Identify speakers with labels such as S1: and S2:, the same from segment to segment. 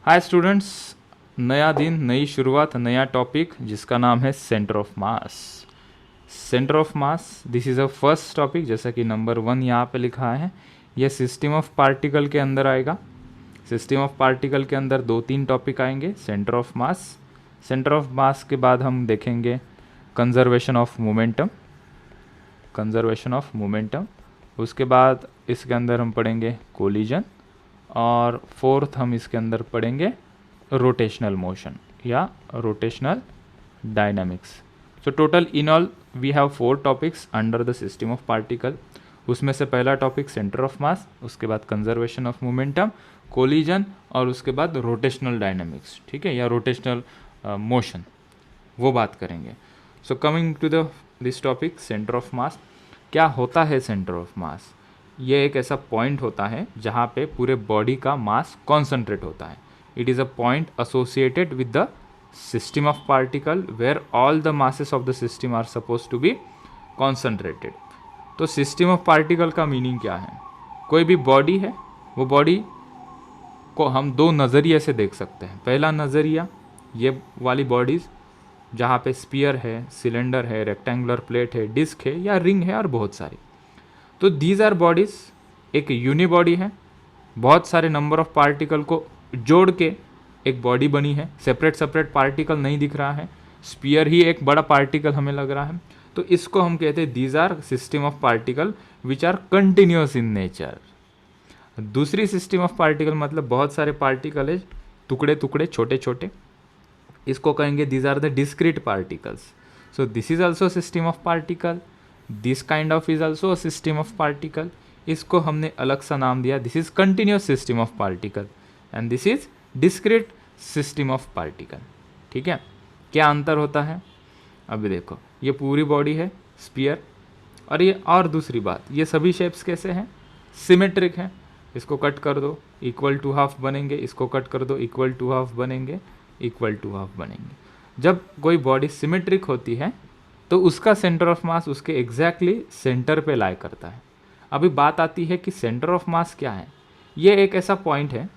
S1: Hi students, नया दिन, नई शुरुआत, नया टॉपिक जिसका नाम है centre of mass. Centre of mass, this is a first topic, जैसा कि नंबर 1 यहाँ पे लिखा है। यह सिस्टम ऑफ पार्टिकल के अंदर आएगा। सिस्टम ऑफ पार्टिकल के अंदर 2-3 टॉपिक आएंगे। Centre of mass, centre of mass के बाद हम देखेंगे conservation of momentum, conservation of momentum. उसके बाद इसके अंदर हम पढ़ेंगे कोलिजन, और फोर्थ हम इसके अंदर पढ़ेंगे रोटेशनल मोशन या rotational dynamics. So total in all we have 4 topics under the system of particle. उसमें से पहला टॉपिक सेंटर ऑफ मास, उसके बाद कंजर्वेशन ऑफ मोमेंटम, कोलिजन, और उसके बाद रोटेशनल डायनामिक्स, ठीक है, या रोटेशनल मोशन, वो बात करेंगे। So coming to the this topic centre of mass. क्या होता है सेंटर ऑफ मास? ये एक ऐसा पॉइंट होता है जहाँ पे पूरे बॉडी का मास कॉन्सेंट्रेट होता है। It is a point associated with the system of particle where all the masses of the system are suppose to be concentrated. तो सिस्टम ऑफ पार्टिकल का मीनिंग क्या है? कोई भी बॉडी है, वो बॉडी को हम 2 नज़रिए से देख सकते हैं। पहला नज़रिया, ये वाली बॉडीज़ जहाँ पे स्पीयर है, सिलेंडर है, रेक्टेंगुलर प्लेट है, डिस्क है या रिंग है और बहुत सारी। तो दीज आर बॉडीज़, एक यूनिबॉडी है, बहुत सारे नंबर ऑफ पार्टिकल को जोड़ के एक बॉडी बनी है। सेपरेट सेपरेट पार्टिकल नहीं दिख रहा है, स्पीयर ही एक बड़ा पार्टिकल हमें लग रहा है। तो इसको हम कहते हैं these are system of particle which are continuous in nature. दूसरी सिस्टम ऑफ पार्टिकल मतलब बहुत सारे पार्टिकल है, टुकड़े टुकड़े छोटे छोटे, इसको कहेंगे these are the discrete particles. So this is also system of particle, this kind of is also a system of particle. इसको हमने अलग सा नाम दिया, this is continuous system of particle and this is discrete system of particle. ठीक है, क्या अंतर होता है? अभी देखो, ये पूरी बॉडी है स्पीयर, और ये और दूसरी बात, ये सभी शेप्स कैसे हैं? सिमेट्रिक है। इसको कट कर दो इक्वल टू हाफ बनेंगे, इसको कट कर दो इक्वल टू हाफ बनेंगे, इक्वल टू हाफ बनेंगे। जब कोई बॉडी सिमेट्रिक होती है तो उसका सेंटर ऑफ मास उसके एग्जैक्टली सेंटर पे लाई करता है। अभी बात आती है कि सेंटर ऑफ मास क्या है। ये एक ऐसा पॉइंट है,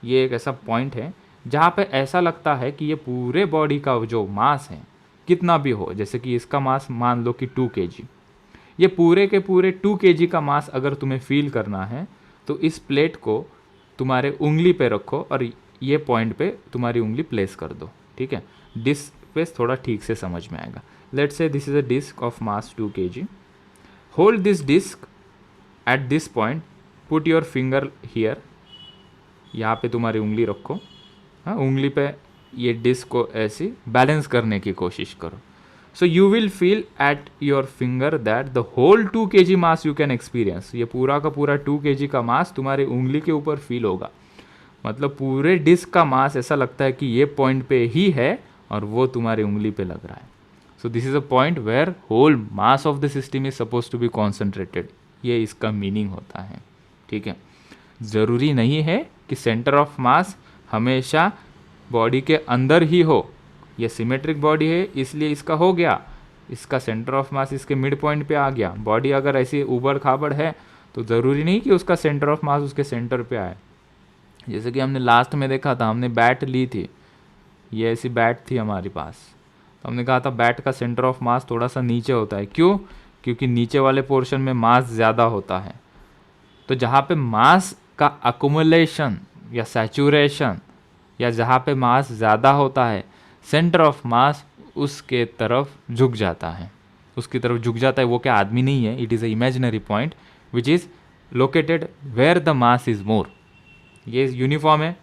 S1: ये एक ऐसा पॉइंट है जहाँ पे ऐसा लगता है कि ये पूरे बॉडी का जो मास है, कितना भी हो, जैसे कि इसका मास मान लो कि 2 kg, ये पूरे के पूरे 2 kg का मास अगर तुम्हें फील करना है तो इस प्लेट को तुम्हारे उंगली पे रखो और ये पॉइंट पे तुम्हारी उंगली प्लेस कर दो। ठीक है, डिस्क पे थोड़ा ठीक से समझ में आएगा। Let's say this is a disc of mass 2 kg. Hold this disc at this point. Put your finger here. यहाँ पे तुम्हारी उंगली रखो, हाँ, उंगली पे ये डिस्क को ऐसे बैलेंस करने की कोशिश करो। So you will feel at your finger that the whole 2 kg mass you can experience. ये पूरा का पूरा 2 kg का मास तुम्हारी उंगली के ऊपर फील होगा। मतलब पूरे डिस्क का मास ऐसा लगता है कि ये पॉइंट पे ही है और वो तुम्हारी उंगली पे लग रहा है। So this is a point where whole mass of the system is supposed to be concentrated. ये इसका मीनिंग होता है। ठीक है, ज़रूरी नहीं है कि सेंटर ऑफ मास हमेशा बॉडी के अंदर ही हो। ये सिमेट्रिक बॉडी है इसलिए इसका हो गया, इसका सेंटर ऑफ मास इसके मिड पॉइंट पे आ गया। बॉडी अगर ऐसी उबड़ खाबड़ है तो ज़रूरी नहीं कि उसका सेंटर ऑफ मास उसके सेंटर पे आए। जैसे कि हमने लास्ट में देखा था, हमने बैट ली थी, ये ऐसी बैट थी हमारे पास, तो हमने कहा था बैट का सेंटर ऑफ मास थोड़ा सा नीचे होता है। क्यों? क्योंकि नीचे वाले पोर्शन में मास ज़्यादा होता है। तो जहाँ पे मास का अकुमुलेशन या सैचुरेशन, या जहाँ पे मास ज़्यादा होता है, सेंटर ऑफ मास उसके तरफ झुक जाता है, उसकी तरफ झुक जाता है। वो क्या आदमी नहीं है, it is a imaginary point which is located where the mass is more. ये यूनिफॉर्म है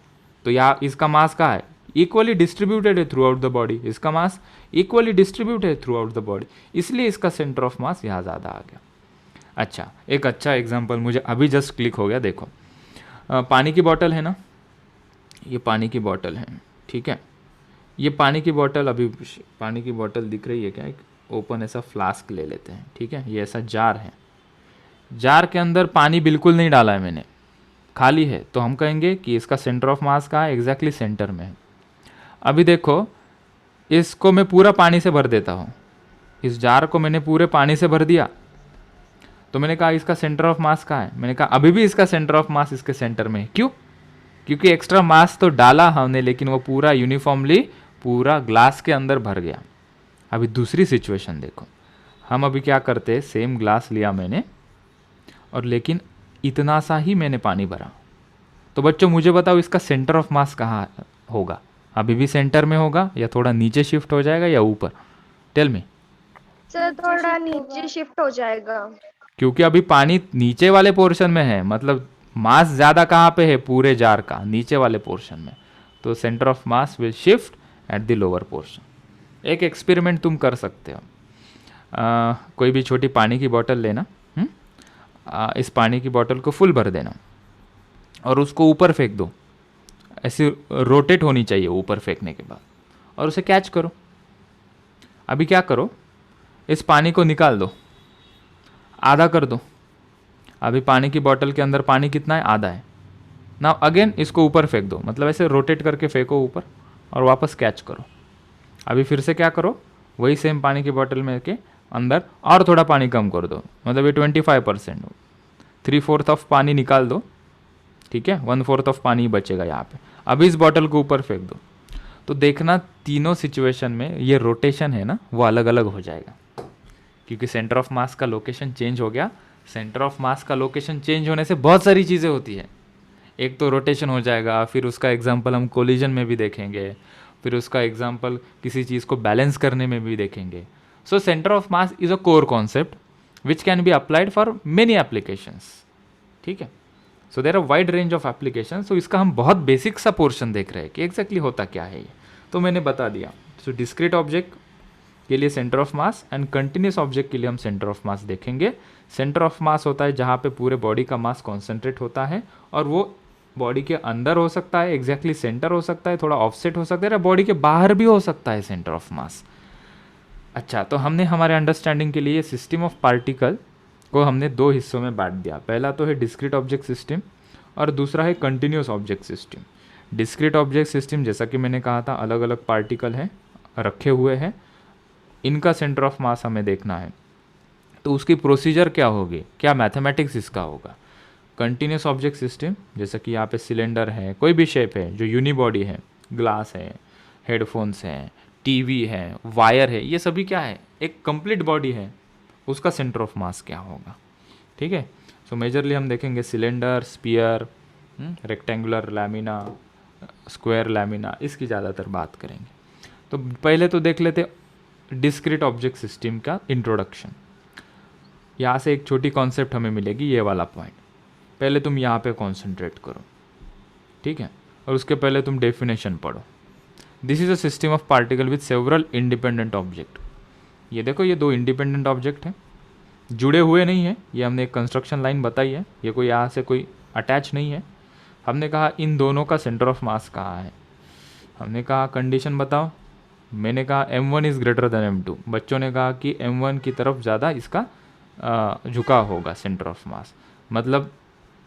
S1: तो यहाँ इसका मास कहाँ है? इक्वली डिस्ट्रीब्यूटेड है थ्रू आउट द बॉडी, इसका मास इक्वली डिस्ट्रीब्यूटेड है थ्रू आउट द बॉडी, इसलिए इसका सेंटर ऑफ मास यहाँ ज़्यादा आ गया। अच्छा, एक अच्छा एग्जांपल मुझे अभी जस्ट क्लिक हो गया। देखो, पानी की बॉटल है ना, ये पानी की बॉटल है, ठीक है, ये पानी की बॉटल, अभी पानी की बॉटल दिख रही है क्या? एक ओपन ऐसा फ्लास्क ले लेते हैं, ठीक है, ये ऐसा जार है, जार के अंदर पानी बिल्कुल नहीं डाला है मैंने, खाली है, तो हम कहेंगे कि इसका सेंटर ऑफ मास कहाँ है? एग्जैक्टली सेंटर में है। अभी देखो, इसको मैं पूरा पानी से भर देता हूँ, इस जार को मैंने पूरे पानी से भर दिया, तो मैंने कहा इसका सेंटर ऑफ मास कहाँ है? मैंने कहा अभी भी इसका सेंटर ऑफ मास इसके सेंटर में है। क्यों? क्योंकि एक्स्ट्रा मास तो डाला हमने, लेकिन वो पूरा यूनिफॉर्मली पूरा ग्लास के अंदर भर गया। अभी दूसरी सिचुएशन देखो, हम अभी क्या करते हैं, सेम ग्लास लिया मैंने और लेकिन इतना सा ही मैंने पानी भरा। तो बच्चों मुझे बताओ इसका सेंटर ऑफ मास कहाँ होगा? अभी भी सेंटर में होगा या थोड़ा नीचे शिफ्ट हो जाएगा या ऊपर? Tell me.
S2: सर थोड़ा नीचे शिफ्ट हो जाएगा।
S1: क्योंकि अभी पानी नीचे वाले पोर्शन में है, मतलब मास ज़्यादा कहाँ पे है? पूरे जार का नीचे वाले पोर्शन में। तो centre of mass will shift at the lower portion. एक एक्सपेरिमेंट तुम कर सकते हो। कोई भी छोटी पानी की बोतल लेना, इस पानी की बोतल को फुल भर देना और उसको ऊपर फेंक दो। ऐसे रोटेट होनी चाहिए ऊपर फेंकने के बाद, और उसे कैच करो। अभी क्या करो, इस पानी को निकाल दो, आधा कर दो। अभी पानी की बोतल के अंदर पानी कितना है? आधा है ना। अगेन इसको ऊपर फेंक दो, मतलब ऐसे रोटेट करके फेंको ऊपर और वापस कैच करो। अभी फिर से क्या करो, वही सेम पानी की बोतल में के अंदर और थोड़ा पानी कम कर दो, मतलब ये 25% हो, 3/4 ऑफ पानी निकाल दो, ठीक है, 1/4 ऑफ पानी बचेगा यहाँ पे। अभी इस बॉटल को ऊपर फेंक दो। तो देखना तीनों सिचुएशन में ये रोटेशन है ना, वो अलग अलग हो जाएगा, क्योंकि सेंटर ऑफ मास का लोकेशन चेंज हो गया। सेंटर ऑफ मास का लोकेशन चेंज होने से बहुत सारी चीज़ें होती है। एक तो रोटेशन हो जाएगा, फिर उसका एग्जाम्पल हम कोलिजन में भी देखेंगे, फिर उसका एग्जाम्पल किसी चीज़ को बैलेंस करने में भी देखेंगे। So centre of mass is a core concept which can be applied for many applications, ठीक है। So there are wide range of application. So इसका हम बहुत बेसिक सा पोर्शन देख रहे हैं कि एग्जैक्टली होता क्या है ये, तो मैंने बता दिया। सो डिस्क्रीट ऑब्जेक्ट के लिए centre of mass and continuous object के लिए हम सेंटर ऑफ मास देखेंगे। सेंटर ऑफ मास होता है जहाँ पे पूरे बॉडी का मास कॉन्सेंट्रेट होता है, और वो बॉडी के अंदर हो सकता है, एग्जैक्टली सेंटर हो सकता है, थोड़ा ऑफसेट हो सकता है, या बॉडी के बाहर भी हो सकता है सेंटर ऑफ मास। अच्छा, तो हमने हमारे अंडरस्टैंडिंग के लिए सिस्टम ऑफ पार्टिकल को हमने दो हिस्सों में बांट दिया। पहला तो है डिस्क्रीट ऑब्जेक्ट सिस्टम और दूसरा है continuous object system. Discrete object system, जैसा कि मैंने कहा था, अलग अलग पार्टिकल हैं रखे हुए हैं, इनका सेंटर ऑफ मास हमें देखना है। तो उसकी प्रोसीजर क्या होगी, क्या मैथमेटिक्स इसका होगा। कंटिन्यूस ऑब्जेक्ट सिस्टम, जैसा कि यहाँ पे सिलेंडर है, कोई भी शेप है जो यूनिबॉडी है, ग्लास है, हेडफोन्स हैं, टीवी है, वायर है, ये सभी क्या है, एक कंप्लीट बॉडी है, उसका सेंटर ऑफ मास क्या होगा, ठीक है। सो मेजरली हम देखेंगे cylinder, sphere, rectangular lamina, square lamina, इसकी ज़्यादातर बात करेंगे। तो पहले तो देख लेते डिस्क्रीट ऑब्जेक्ट सिस्टम का इंट्रोडक्शन। यहाँ से एक छोटी कॉन्सेप्ट हमें मिलेगी, ये वाला पॉइंट पहले तुम यहाँ पे कॉन्सेंट्रेट करो, ठीक है, और उसके पहले तुम डेफिनेशन पढ़ो। This is a system of particle with several independent object. ये देखो, ये दो इंडिपेंडेंट ऑब्जेक्ट हैं, जुड़े हुए नहीं है, ये हमने एक कंस्ट्रक्शन लाइन बताई है, ये कोई यहाँ से कोई अटैच नहीं है। हमने कहा इन दोनों का सेंटर ऑफ मास कहाँ है, हमने कहा कंडीशन बताओ, मैंने कहा m1 is greater than m2, बच्चों ने कहा कि m1 की तरफ ज़्यादा इसका झुकाव होगा सेंटर ऑफ मास, मतलब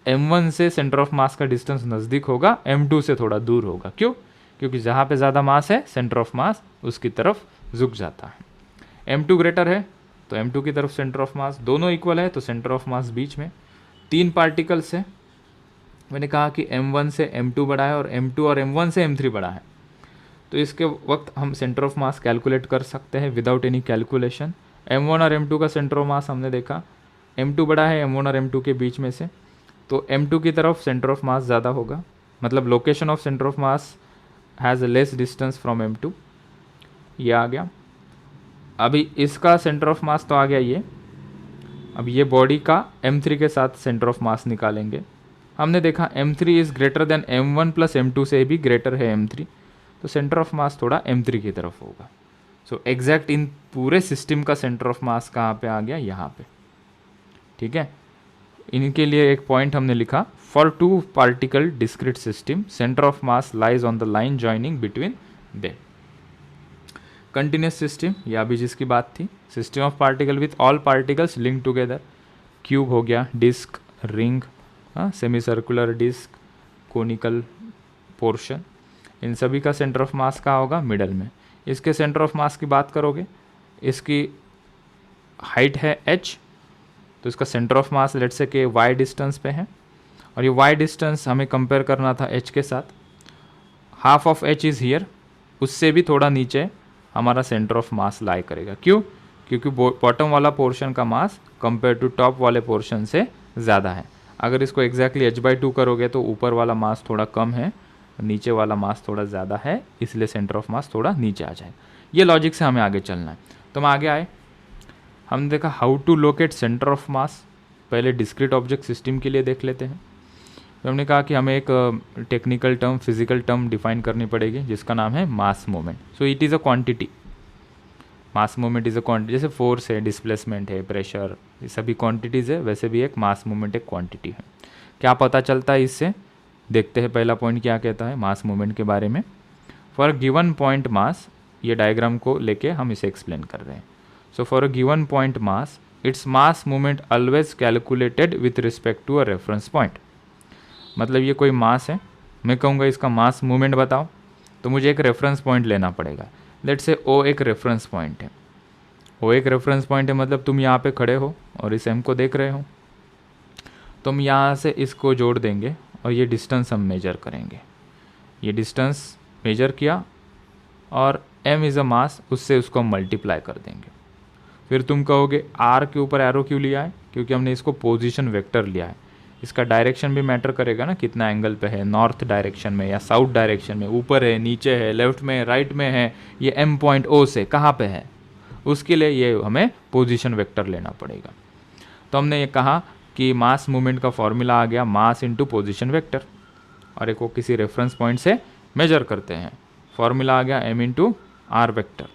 S1: m1 से सेंटर ऑफ मास का डिस्टेंस नज़दीक होगा, m2 से थोड़ा दूर होगा। क्यों? क्योंकि जहाँ पे ज़्यादा मास है सेंटर ऑफ मास उसकी तरफ झुक जाता है। m2 ग्रेटर है तो m2 की तरफ सेंटर ऑफ मास, दोनों इक्वल है तो सेंटर ऑफ मास बीच में। तीन पार्टिकल्स है, मैंने कहा कि m1 से m2 बड़ा है और m2 और m1 से m3 बड़ा है, तो इसके वक्त हम सेंटर ऑफ मास कैलकुलेट कर सकते हैं विदाउट एनी कैलकुलेशन। m1 और m2 का सेंटर ऑफ मास हमने देखा, m2 बड़ा है m1 और m2 के बीच में से, तो m2 की तरफ सेंटर ऑफ मास ज़्यादा होगा, मतलब location of centre of mass has a less distance from m2। ये आ गया। अभी इसका सेंटर ऑफ मास तो आ गया ये, अब ये बॉडी का m3 के साथ सेंटर ऑफ मास निकालेंगे। हमने देखा m3 is greater than m1 plus m2 से भी ग्रेटर है m3, तो सेंटर ऑफ मास थोड़ा m3 की तरफ होगा। सो एग्जैक्ट इन पूरे सिस्टम का सेंटर ऑफ मास कहाँ पे आ गया, यहाँ पे, ठीक है। इनके लिए एक पॉइंट हमने लिखा, for two particle discrete system centre of mass lies on the line joining between they. Continuous system, या भी जिसकी बात थी, system of particle with all particles link together. Cube हो गया, disc, ring, semi circular disc, conical portion, इन सभी का सेंटर ऑफ मास कहाँ होगा, मिडल में। इसके सेंटर ऑफ मास की बात करोगे, इसकी हाइट है h, तो इसका centre of mass let's say कि y डिस्टेंस पे है, और ये y डिस्टेंस हमें कंपेयर करना था h के साथ, half of h is here, उससे भी थोड़ा नीचे हमारा सेंटर ऑफ मास लाई करेगा। क्यों? क्योंकि बॉटम वाला पोर्शन का मास कंपेयर टू टॉप वाले पोर्शन से ज़्यादा है। अगर इसको एग्जैक्टली h/2 करोगे तो ऊपर वाला मास थोड़ा कम है, नीचे वाला मास थोड़ा ज़्यादा है, इसलिए सेंटर ऑफ मास थोड़ा नीचे आ जाएगा। ये लॉजिक से हमें आगे चलना है। तो हम आगे आए, हमने देखा how to locate centre of mass. पहले डिस्क्रीट ऑब्जेक्ट सिस्टम के लिए देख लेते हैं। तो हमने कहा कि हमें एक technical term, physical term define करनी पड़ेगी जिसका नाम है मास moment. So it is a quantity, mass moment is a quantity. जैसे फोर्स है, डिस्प्लेसमेंट है, प्रेशर, ये सभी क्वांटिटीज़ है, वैसे भी एक मास मोमेंट एक क्वांटिटी है। क्या पता चलता है इससे? देखते हैं पहला पॉइंट क्या कहता है मास मोमेंट के बारे में। फॉर गिवन पॉइंट मास, ये डायग्राम को लेके हम इसे एक्सप्लेन कर रहे हैं। So for a given point mass, its mass moment always calculated with respect to a reference point. मतलब ये कोई मास है, मैं कहूँगा इसका मास मोमेंट बताओ, तो मुझे एक रेफरेंस पॉइंट लेना पड़ेगा। लेट्स से ओ एक रेफरेंस पॉइंट है। ओ एक रेफरेंस पॉइंट है मतलब तुम यहाँ पे खड़े हो और इस एम को देख रहे हो, तुम यहाँ से इसको जोड़ देंगे और ये डिस्टेंस हम मेजर करेंगे। ये डिस्टेंस मेजर किया और m इज़ अ मास, उससे उसको हम मल्टीप्लाई कर देंगे। फिर तुम कहोगे r के ऊपर एरो क्यों लिया है? क्योंकि हमने इसको पोजीशन वेक्टर लिया है। इसका डायरेक्शन भी मैटर करेगा ना, कितना एंगल पे है, नॉर्थ डायरेक्शन में या साउथ डायरेक्शन में, ऊपर है, नीचे है, लेफ्ट में, राइट में है, ये m पॉइंट O से कहाँ पे है, उसके लिए ये हमें पोजीशन वेक्टर लेना पड़ेगा। तो हमने ये कहा कि मास मूवमेंट का फॉर्मूला आ गया मास इंटू पोजीशन वेक्टर, और एक को किसी रेफरेंस पॉइंट से मेजर करते हैं, फॉर्मूला आ गया m इंटू आर वेक्टर।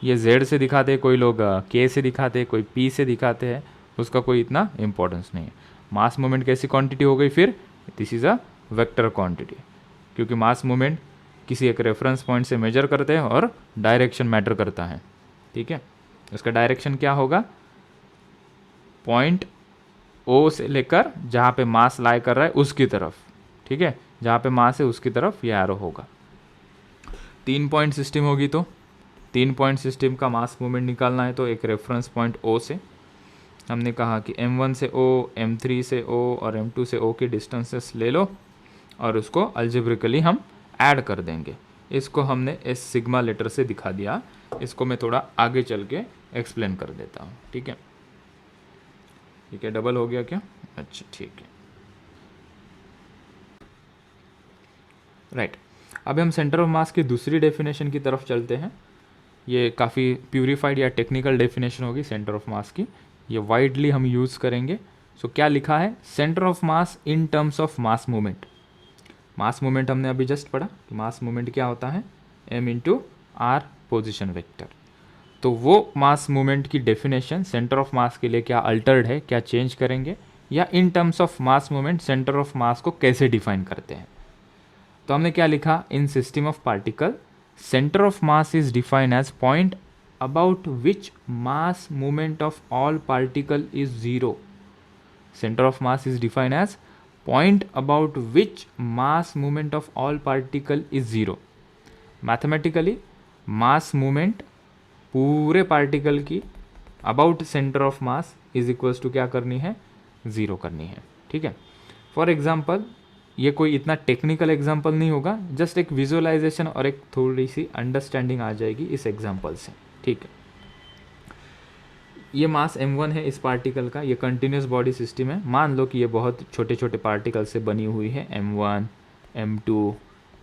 S1: ये z से दिखाते हैं, कोई लोग k से दिखाते हैं, कोई p से दिखाते हैं, उसका कोई इतना इंपॉर्टेंस नहीं है। मास मूवमेंट कैसी क्वांटिटी हो गई फिर? This is a vector quantity, क्योंकि मास मूवमेंट किसी एक रेफरेंस पॉइंट से मेजर करते हैं और डायरेक्शन मैटर करता है। ठीक है, उसका डायरेक्शन क्या होगा? पॉइंट O से लेकर जहाँ पे मास लाई कर रहा है उसकी तरफ। ठीक है, जहाँ पे मास है उसकी तरफ ये एरो होगा। 3 पॉइंट सिस्टम होगी तो 3 पॉइंट सिस्टम का मास मूवमेंट निकालना है तो एक रेफरेंस पॉइंट O से हमने कहा कि m1 से O, m3 से O और m2 से O की डिस्टेंसेस ले लो और उसको अल्जेब्रिकली हम ऐड कर देंगे। इसको हमने इस सिग्मा लेटर से दिखा दिया, इसको मैं थोड़ा आगे चल के एक्सप्लेन कर देता हूँ। ठीक है, ठीक है, डबल हो गया क्या? अच्छा ठीक है, राइट। अभी हम सेंटर ऑफ मास की दूसरी डेफिनेशन की तरफ चलते हैं। ये काफ़ी प्यूरिफाइड या टेक्निकल डेफिनेशन होगी सेंटर ऑफ मास की, ये वाइडली हम यूज़ करेंगे। सो क्या लिखा है? Centre of mass in terms of mass movement. Mass movement हमने अभी जस्ट पढ़ा कि मास मूवमेंट क्या होता है, m into R position vector. तो वो मास मूवमेंट की डेफिनेशन सेंटर ऑफ मास के लिए क्या अल्टर्ड है, क्या चेंज करेंगे, या in terms of mass movement centre of mass को कैसे डिफाइन करते हैं। तो हमने क्या लिखा? In system of particle centre of mass is defined as point about which mass movement of all particle is zero. Center of mass is defined as point about which mass movement of all particle is zero. Mathematically mass movement पूरे particle की about center of mass is equals to क्या करनी है? Zero करनी है। ठीक है, for example ये कोई इतना टेक्निकल एग्जाम्पल नहीं होगा, जस्ट एक विजुअलाइजेशन और एक थोड़ी सी अंडरस्टैंडिंग आ जाएगी इस एग्जाम्पल से। ठीक है, ये मास m1 है इस पार्टिकल का, ये कंटिन्यूस बॉडी सिस्टम है। मान लो कि ये बहुत छोटे छोटे पार्टिकल से बनी हुई है, m1, m2,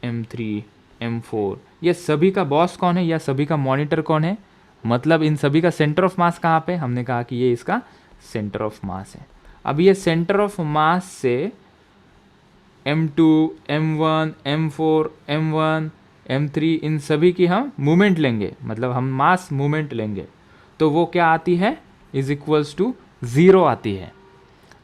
S1: m3, m4। ये सभी का बॉस कौन है या सभी का मॉनिटर कौन है? मतलब इन सभी का सेंटर ऑफ मास कहाँ पे? हमने कहा कि ये इसका सेंटर ऑफ मास है। अब ये सेंटर ऑफ मास से m2, m1, m4, m1, m3 इन सभी की हम मूवमेंट लेंगे, मतलब हम मास मूवमेंट लेंगे, तो वो क्या आती है? इज इक्वल्स टू ज़ीरो आती है।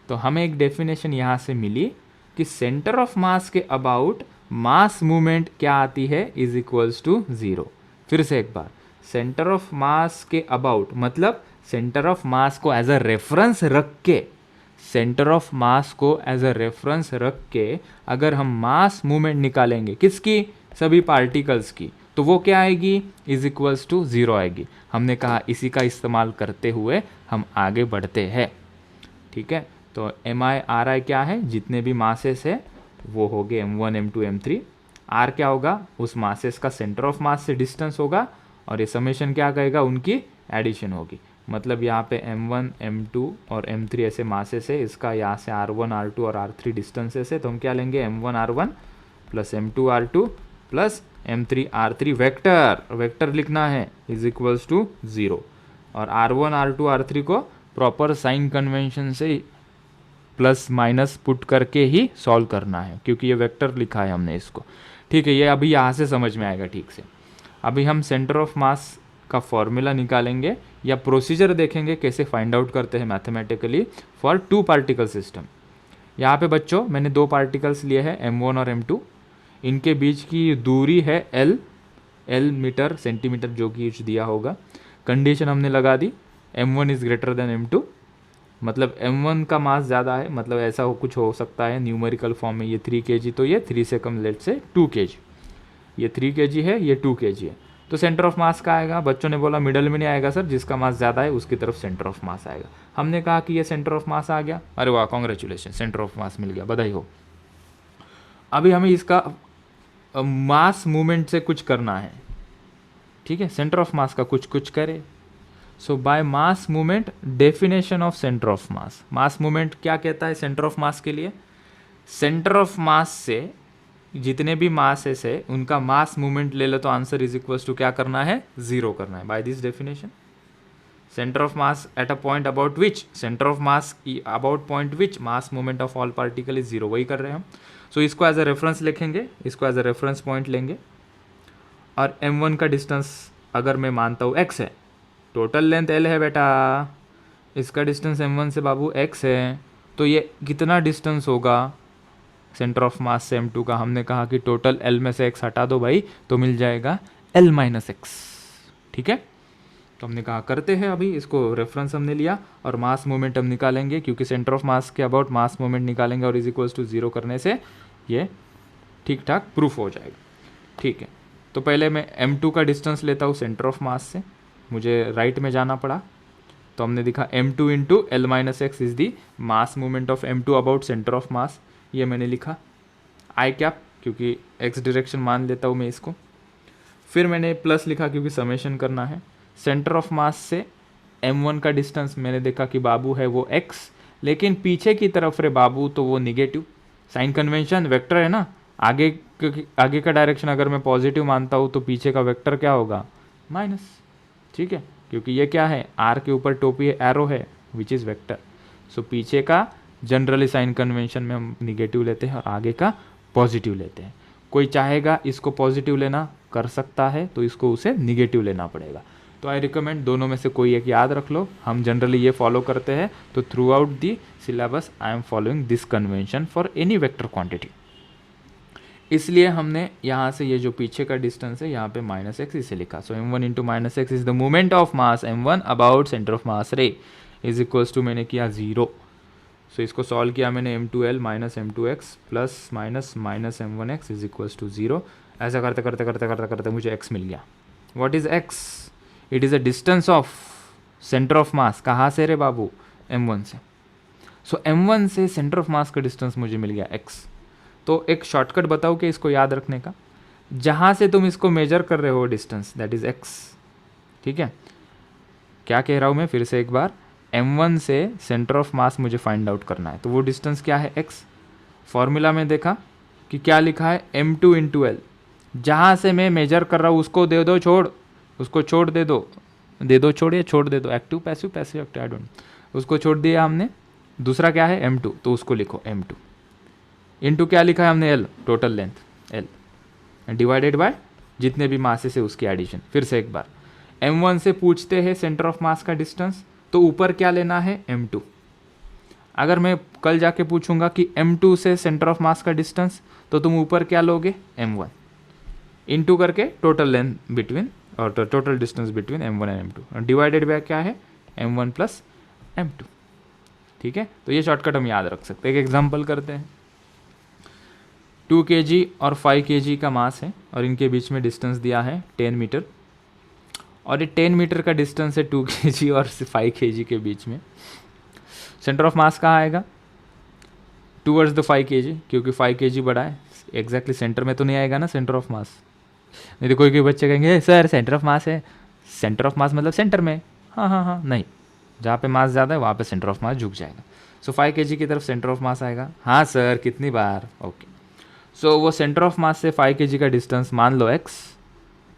S1: तो हमें एक डेफिनेशन यहाँ से मिली कि सेंटर ऑफ मास के अबाउट मास मूवमेंट क्या आती है? Is equals to zero. फिर से एक बार, सेंटर ऑफ मास के अबाउट मतलब सेंटर ऑफ मास को एज अ रेफरेंस रख के, सेंटर ऑफ मास को एज अ रेफरेंस रख के अगर हम मास मूवमेंट निकालेंगे किसकी? सभी पार्टिकल्स की, तो वो क्या आएगी? इज इक्वल्स टू ज़ीरो आएगी। हमने कहा इसी का इस्तेमाल करते हुए हम आगे बढ़ते हैं। ठीक है, तो MI क्या है, जितने भी मासेस है वो हो गए M1 M2 M3। R क्या होगा, उस मासेस का सेंटर ऑफ मास से डिस्टेंस होगा, और ये समेशन क्या कहेगा, उनकी एडिशन होगी। मतलब यहाँ पे M1 M2 और M3 ऐसे मासेस है, इसका यहाँ से R1 R2 और R3 डिस्टेंसेस है, तो हम क्या लेंगे M1 R1 plus M2 R2 plus M3 R3 vector लिखना है इज इक्वल्स टू 0, और R1 R2 R3 को प्रॉपर साइन कन्वेंशन से प्लस माइनस पुट करके ही सॉल्व करना है, क्योंकि ये वेक्टर लिखा है हमने इसको। ठीक है, ये अभी यहाँ से समझ में आएगा ठीक से। अभी हम सेंटर ऑफ मास का फॉर्मूला निकालेंगे या प्रोसीजर देखेंगे कैसे फाइंड आउट करते हैं मैथमेटिकली फॉर 2 पार्टिकल सिस्टम। यहाँ पे बच्चों मैंने 2 पार्टिकल्स लिए हैं M1 और M2, इनके बीच की दूरी है L मीटर सेंटीमीटर जो कि दिया होगा। कंडीशन हमने लगा दी M1 is greater than M2, मतलब M1 का मास ज़्यादा है, मतलब ऐसा कुछ हो सकता है न्यूमेरिकल फॉर्म में, ये 3 kg तो ये 3 से कम लेट से 2 kg, ये 3 kg है, ये 2 kg है। तो सेंटर ऑफ मास का आएगा, बच्चों ने बोला मिडल में नहीं आएगा सर, जिसका मास ज़्यादा है उसकी तरफ सेंटर ऑफ मास आएगा। हमने कहा कि ये सेंटर ऑफ मास आ गया, अरे वाह कॉन्ग्रेचुलेशन, सेंटर ऑफ मास मिल गया, बधाई हो। अभी हमें इसका मास मूवमेंट से कुछ करना है, ठीक है, सेंटर ऑफ मास का कुछ करे। So by mass movement, definition of centre of mass movement क्या कहता है सेंटर ऑफ मास के लिए, सेंटर ऑफ मास से जितने भी मासेस है उनका मास मूवमेंट ले लो तो आंसर इज इक्वल्स टू क्या करना है, 0 करना है। By this definition centre of mass at a point about which mass movement of all particle is 0, वही कर रहे हैं हम। सो इसको एज अ रेफरेंस लिखेंगे, इसको एज अ रेफरेंस पॉइंट लेंगे, और M1 का डिस्टेंस अगर मैं मानता हूँ x है, टोटल लेंथ L है बेटा, इसका डिस्टेंस M1 से बाबू x है, तो ये कितना डिस्टेंस होगा सेंटर ऑफ मास से M2 का, हमने कहा कि टोटल L में से x हटा दो भाई, तो मिल जाएगा L माइनस x। ठीक है, तो हमने कहा करते हैं, अभी इसको रेफरेंस हमने लिया और मास मूवमेंट हम निकालेंगे, क्योंकि सेंटर ऑफ मास के अबाउट मास मूवमेंट निकालेंगे और इज इक्वल्स टू 0 करने से ये ठीक ठाक प्रूफ हो जाएगा। ठीक है, तो पहले मैं M2 का डिस्टेंस लेता हूँ सेंटर ऑफ मास से, मुझे राइट में जाना पड़ा, तो हमने दिखा M2 into L minus x is the mass movement of M2 about centre of मास, ये मैंने लिखा आई कैप, क्योंकि x डायरेक्शन मान लेता हूँ मैं इसको। फिर मैंने प्लस लिखा क्योंकि समेशन करना है, सेंटर ऑफ मास से M1 का डिस्टेंस मैंने देखा कि बाबू है वो x, लेकिन पीछे की तरफ रे बाबू तो वो निगेटिव, साइन कन्वेंशन वेक्टर है ना, आगे का डायरेक्शन अगर मैं पॉजिटिव मानता हूँ तो पीछे का वेक्टर क्या होगा, माइनस। ठीक है, क्योंकि ये क्या है, r के ऊपर टोपी है, एरो है विच इज़ वेक्टर। सो पीछे का जनरली साइन कन्वेंशन में हम निगेटिव लेते हैं और आगे का पॉजिटिव लेते हैं। कोई चाहेगा इसको पॉजिटिव लेना कर सकता है, तो इसको उसे निगेटिव लेना पड़ेगा। तो आई रिकमेंड दोनों में से कोई एक याद रख लो, हम जनरली ये फॉलो करते हैं, तो through out the syllabus I am following this convention for any vector quantity. इसलिए हमने यहाँ से ये जो पीछे का डिस्टेंस है यहाँ पे माइनस एक्स इसे लिखा। सो M1 into minus x is the movement of mass M1 about centre of मास रे इज इक्वल्स टू मैंने किया 0। सो इसको सॉल्व किया मैंने M2L minus M2x plus minus minus M1x is equals to 0। ऐसा करते करते करते करते करते मुझे x मिल गया। What is x? It is a distance of centre of मास, कहाँ से रे बाबू, M1 से। सो M1 से सेंटर ऑफ मास का डिस्टेंस मुझे मिल गया x। तो एक शॉर्टकट बताओ कि इसको याद रखने का, जहाँ से तुम इसको मेजर कर रहे हो डिस्टेंस दैट इज़ x। ठीक है, क्या कह रहा हूँ मैं फिर से एक बार, M1 से सेंटर ऑफ मास मुझे फाइंड आउट करना है, तो वो डिस्टेंस क्या है x। फॉर्मूला में देखा कि क्या लिखा है M2 इंटू L, जहाँ से मैं मेजर कर रहा हूँ उसको दे दो छोड़, उसको छोड़ दे दो छोड़ या छोड़ दे दो, active passive passive active I don't, उसको छोड़ दिया हमने। दूसरा क्या है M2, तो उसको लिखो M2 इंटू क्या लिखा है हमने L, total length L divided by जितने भी मासेस है उसकी एडिशन। फिर से एक बार, M1 से पूछते हैं सेंटर ऑफ मास का डिस्टेंस, तो ऊपर क्या लेना है M2। अगर मैं कल जाके पूछूंगा कि M2 से सेंटर ऑफ मास का डिस्टेंस, तो तुम ऊपर क्या लोगे M1 इंटू करके टोटल लेंथ बिटवीन और total distance between M1 and M2 divided by क्या है M1 प्लस M2। ठीक है, तो ये शॉर्टकट हम याद रख सकते हैं। एक एग्जांपल करते हैं, 2 kg और 5 kg का मास है और इनके बीच में डिस्टेंस दिया है 10 मीटर, और ये 10 मीटर का डिस्टेंस है 2 kg और 5 kg के बीच में। सेंटर ऑफ मास कहाँ आएगा, टूवर्ड्स द 5 kg, क्योंकि 5 kg बड़ा है, एग्जैक्टली सेंटर में तो नहीं आएगा ना सेंटर ऑफ मास। नहीं तो कोई कोई बच्चे कहेंगे सर सेंटर ऑफ मास है, सेंटर ऑफ मास मतलब सेंटर में। हाँ हाँ हाँ, नहीं, जहाँ पे मास ज़्यादा है वहाँ पे सेंटर ऑफ मास झुक जाएगा। सो 5 kg की तरफ सेंटर ऑफ मास आएगा। हाँ सर कितनी बार, ओके। सो वो सेंटर ऑफ मास से 5 kg का डिस्टेंस मान लो x,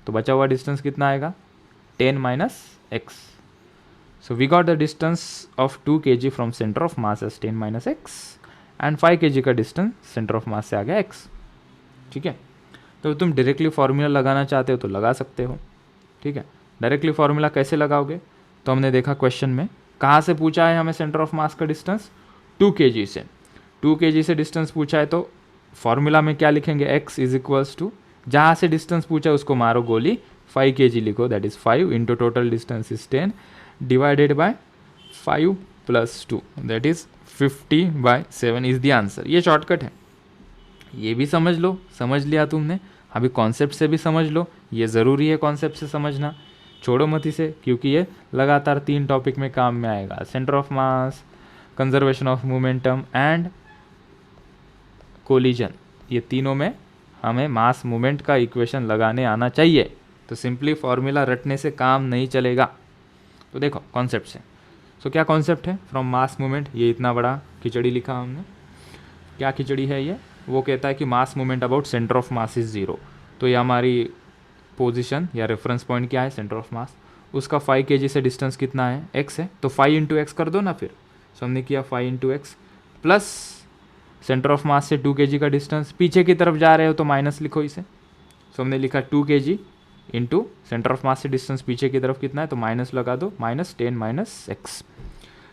S1: तो बचा हुआ डिस्टेंस कितना आएगा 10 minus x। So we got the distance of 2 kg from centre of mass as 10 minus x and 5 kg का डिस्टेंस सेंटर ऑफ मास से आ गया x। ठीक है, तो तुम डायरेक्टली फार्मूला लगाना चाहते हो तो लगा सकते हो। ठीक है, डायरेक्टली फार्मूला कैसे लगाओगे, तो हमने देखा क्वेश्चन में कहाँ से पूछा है हमें सेंटर ऑफ मास का डिस्टेंस, 2 kg से। 2 kg से डिस्टेंस पूछा है तो फॉर्मूला में क्या लिखेंगे, x इज इक्वल्स टू जहाँ से डिस्टेंस पूछा है उसको मारो गोली, 5 kg लिखो, that is 5 into total distance is 10 divided by 5 plus 2 that is 50/7 is the answer. ये शॉर्टकट है, ये भी समझ लो, समझ लिया तुमने। अभी कॉन्सेप्ट से भी समझ लो, ये ज़रूरी है कॉन्सेप्ट से समझना, छोड़ो मत इसे, क्योंकि ये लगातार 3 टॉपिक में काम में आएगा, centre of mass, conservation of momentum and collision. ये तीनों में हमें मास मोमेंट का इक्वेशन लगाने आना चाहिए, तो सिंपली फॉर्मूला रटने से काम नहीं चलेगा। तो देखो कॉन्सेप्ट से, सो क्या कॉन्सेप्ट है फ्रॉम मास मोमेंट, ये इतना बड़ा खिचड़ी लिखा हमने, क्या खिचड़ी है ये, वो कहता है कि मास moment about centre of mass is 0। तो ये हमारी पोजीशन या रेफरेंस पॉइंट क्या है, सेंटर ऑफ मास, उसका 5 kg से डिस्टेंस कितना है, x है, तो 5 इंटू एक्स कर दो ना फिर। सो हमने किया 5 into x plus centre of mass से 2 kg का डिस्टेंस, पीछे की तरफ जा रहे हो तो माइनस लिखो इसे। सो हमने लिखा 2 kg into centre of mass से डिस्टेंस पीछे की तरफ कितना है, तो माइनस लगा दो, -10 माइनस एक्स।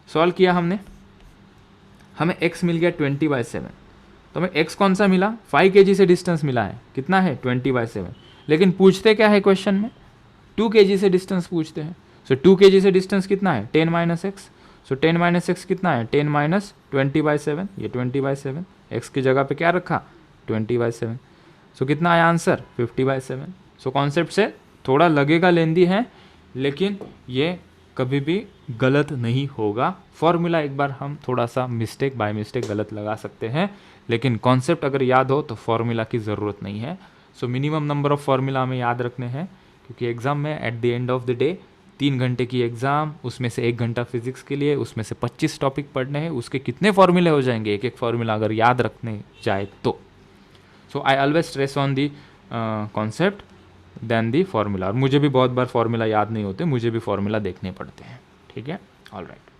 S1: सॉल्व किया हमने, हमें x मिल गया 20/7। तो हमें x कौन सा मिला, 5 kg से डिस्टेंस मिला है, कितना है 20/7। लेकिन पूछते क्या है क्वेश्चन में, 2 kg से डिस्टेंस पूछते हैं। सो 2 kg से डिस्टेंस कितना है 10 माइनस एक्स। सो 10 माइनस एक्स कितना है 10 माइनस 20/7, ये 20/7, एक्स की जगह पे क्या रखा 20/7। सो कितना आया आंसर 50/7। सो कॉन्सेप्ट से थोड़ा लगेगा लेंदी है, लेकिन ये कभी भी गलत नहीं होगा। फॉर्मूला एक बार हम थोड़ा सा मिस्टेक बाय मिस्टेक गलत लगा सकते हैं, लेकिन कॉन्सेप्ट अगर याद हो तो फॉर्मूला की ज़रूरत नहीं है। So minimum number of formula हमें याद रखने हैं, क्योंकि एग्ज़ाम में at the end of the day 3 घंटे की एग्ज़ाम, उसमें से 1 घंटा फिजिक्स के लिए, उसमें से 25 टॉपिक पढ़ने हैं, उसके कितने फार्मूले हो जाएंगे, एक एक फार्मूला अगर याद रखने जाए तो। So I always stress on the concept then the formula. और मुझे भी बहुत बार फार्मूला याद नहीं होते, मुझे भी फार्मूला देखने पड़ते हैं। ठीक है, ऑल राइट।